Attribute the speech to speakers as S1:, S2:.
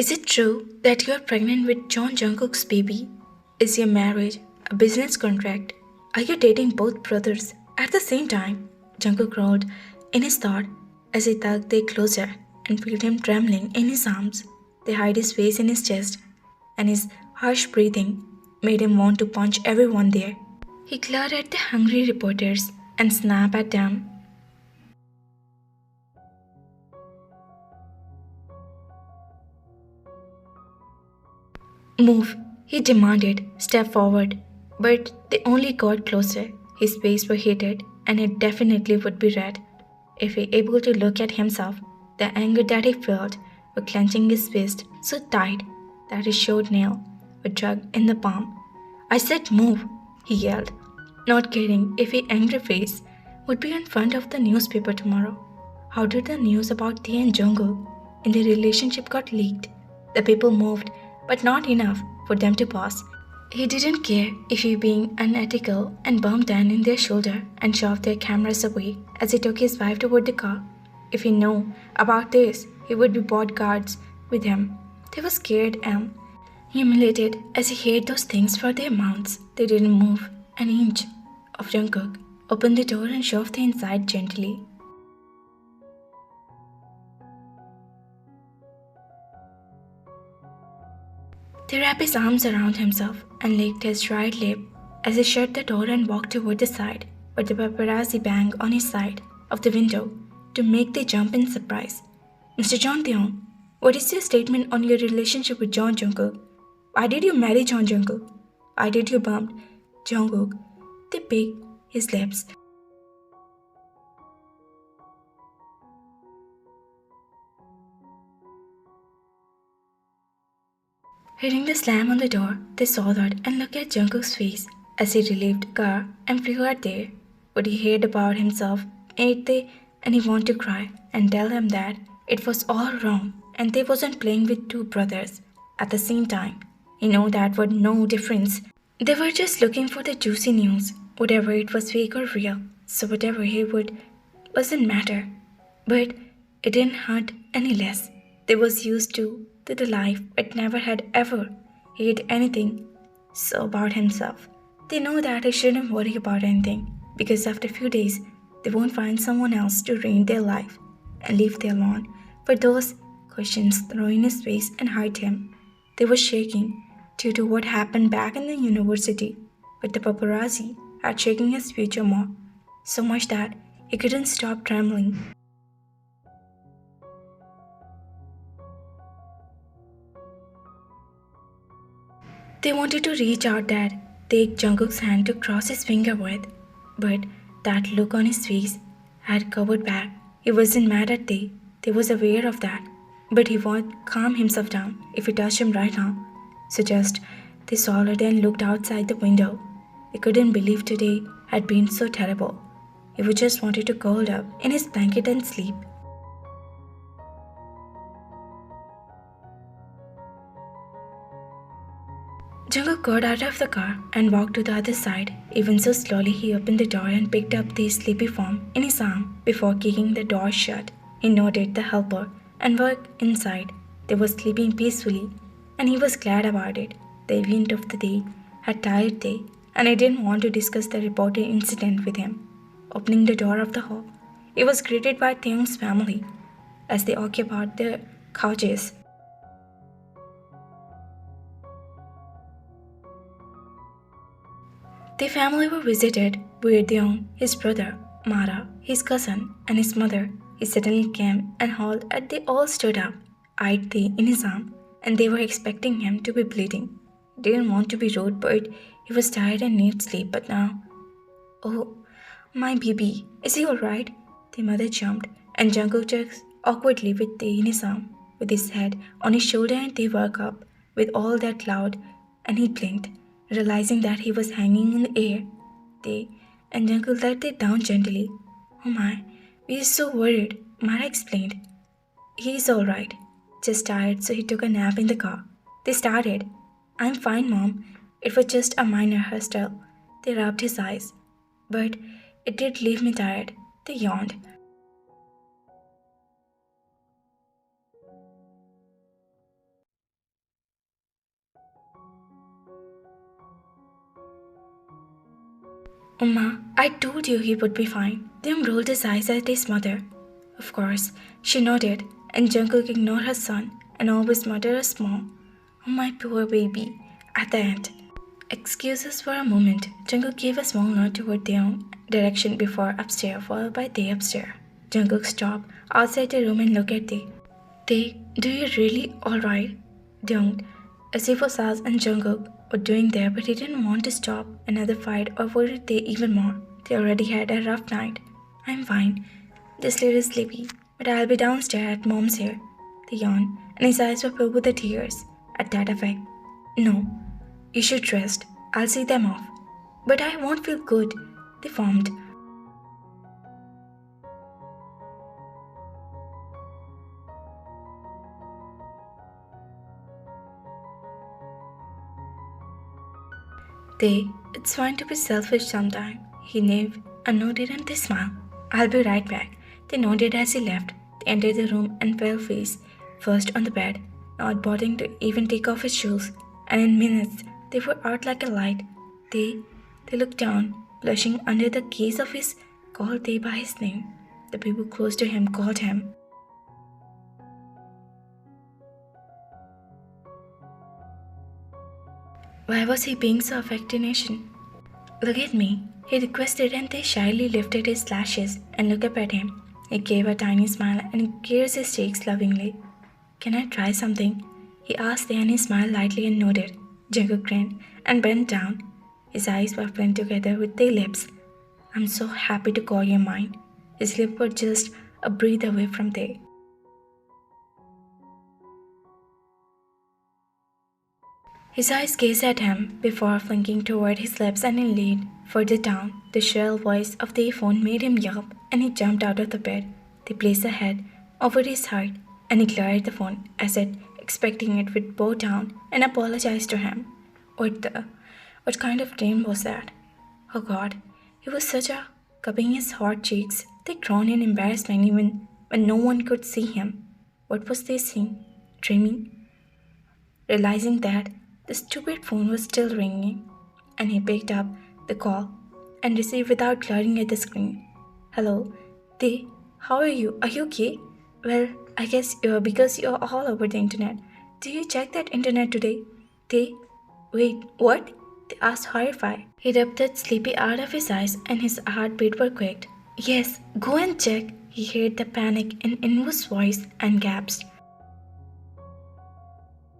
S1: Is it true that you are pregnant with John Jungkook's baby? Is your marriage a business contract? Are you dating both brothers at the same time? Jungkook rolled in his thought as he tugged them closer and felt him trembling in his arms. They hid his face in his chest, and his harsh breathing made him want to punch everyone there. He glared at the hungry reporters and snapped at them. Move, he demanded. Step forward. But they only got closer. His face was heated, and it definitely would be red. If he able to look at himself, the anger that he felt was clenching his fist so tight that his short nail was dragged in the palm. I said move, he yelled, not caring if his angry face would be in front of the newspaper tomorrow. How did the news about Tae and Jungkook in their relationship got leaked? The people moved, but not enough for them to pause. He didn't care if he being unethical and bumped Dan in their shoulder and shoved their cameras away as he took his wife toward the car. If he knew about this, he would be bodyguards with him. They were scared and humiliated as he heard those things for their mouths. They didn't move an inch. Of Jungkook opened the door and shoved them inside gently. They wrapped his arms around himself and licked his right lip as he shut the door and walked toward the side, but the paparazzi banged on his side of the window to make the jump in surprise. Mr. John Taehyung, what is your statement on your relationship with John Jungkook? Why did you marry John Jungkook? Why did you bump Jungkook? They bit his lips. Hearing the slam on the door, they saw that and looked at Jungkook's face as he relieved the car and flew out there. What he heard about himself made and he wanted to cry and tell him that it was all wrong and they wasn't playing with two brothers at the same time. He knew that would no difference. They were just looking for the juicy news, whatever it was fake or real. So whatever he would wasn't matter. But it didn't hurt any less. They was used to the life but never had ever heard anything so about himself. They know that he shouldn't worry about anything because after a few days they won't find someone else to ruin their life and leave them alone for those questions thrown in his face and hurt him. They were shaking due to what happened back in the university, but the paparazzi had shaken his future more, so much that he couldn't stop trembling. They wanted to reach out that take Jungkook's hand to cross his finger with, but that look on his face had covered back. He wasn't mad at They was aware of that, but he would calm himself down if he touched him right now. So just they swallowed and looked outside the window. He couldn't believe today had been so terrible. He would just wanted to curl up in his blanket and sleep. Jungkook got out of the car and walked to the other side. Even so slowly, he opened the door and picked up the sleepy form in his arm before kicking the door shut. He noted the helper and worked inside. They were sleeping peacefully, and he was glad about it. The event of the day had tired day, and he didn't want to discuss the reported incident with him. Opening the door of the hall, he was greeted by Taehyung's family as they occupied their couches. The family were visited by Taehyung, his brother, Mara, his cousin, and his mother. He suddenly came and hauled as they all stood up, eyed Tae in his arm, and they were expecting him to be bleeding. He didn't want to be rude, but he was tired and needed sleep. But now, oh, my baby, is he alright? The mother jumped, and Jungkook just awkwardly with Tae in his arm, with his head on his shoulder, and they woke up with all that loud, and he blinked, realizing that he was hanging in the air. They and Jungkook let it down gently. Oh my, we are so worried, Mara explained. He is alright, just tired, so he took a nap in the car. They started. I'm fine, Mom. It was just a minor hairstyle. They rubbed his eyes. But it did leave me tired. They yawned. Uma, I told you he would be fine. Taehyung rolled his eyes at his mother. Of course, she nodded, and Jungkook ignored her son and always muttered a small, "Oh my poor baby," at the end. Excuses for a moment, Jungkook gave a small nod toward Taehyung direction before upstairs, followed by Tae upstairs. Jungkook stopped outside the room and looked at Tae. Tae, do you really alright? Taehyung, as if Osas and Jungkook were doing there, but he didn't want to stop another fight or worry Tae even more. They already had a rough night. I'm fine, just a little sleepy, but I'll be downstairs at mom's here. They yawned, and his eyes were filled with the tears. At that effect, no, you should rest. I'll see them off. But I won't feel good. They formed. It's fine to be selfish sometime. He nodded and they smiled. I'll be right back. They nodded as he left. They entered the room and fell face first on the bed, not bothering to even take off his shoes. And in minutes, they were out like a light. They looked down, blushing under the gaze of his called Tae by his name. The people close to him called him. Why was he being so affectionate? Look at me, he requested, and they shyly lifted his lashes and looked up at him. He gave a tiny smile and kissed his cheeks lovingly. Can I try something? He asked, and he smiled lightly and nodded. Jungkook grinned and bent down. His eyes were pinned together with their lips. I'm so happy to call you mine. His lips were just a breath away from there. His eyes gazed at him before flinking toward his lips, and he leaned further down. The shrill voice of the phone made him yelp, and he jumped out of the bed. They placed the head over his heart, and he glared at the phone as if expecting it would bow down and apologize to him. What kind of dream was that? Oh God, he was such a cupping his hot cheeks. They groaned in embarrassment even when no one could see him. What was they seeing? Dreaming? Realizing that the stupid phone was still ringing, and he picked up the call and received without glaring at the screen. Hello, Tae, how are you? Are you okay? Well, I guess because you're all over the internet. Did you check that internet today? Tae, wait, what? They asked horrified. He rubbed that sleepy out of his eyes and his heartbeat were quick. Yes, go and check. He heard the panic in Inwo's voice and gasped.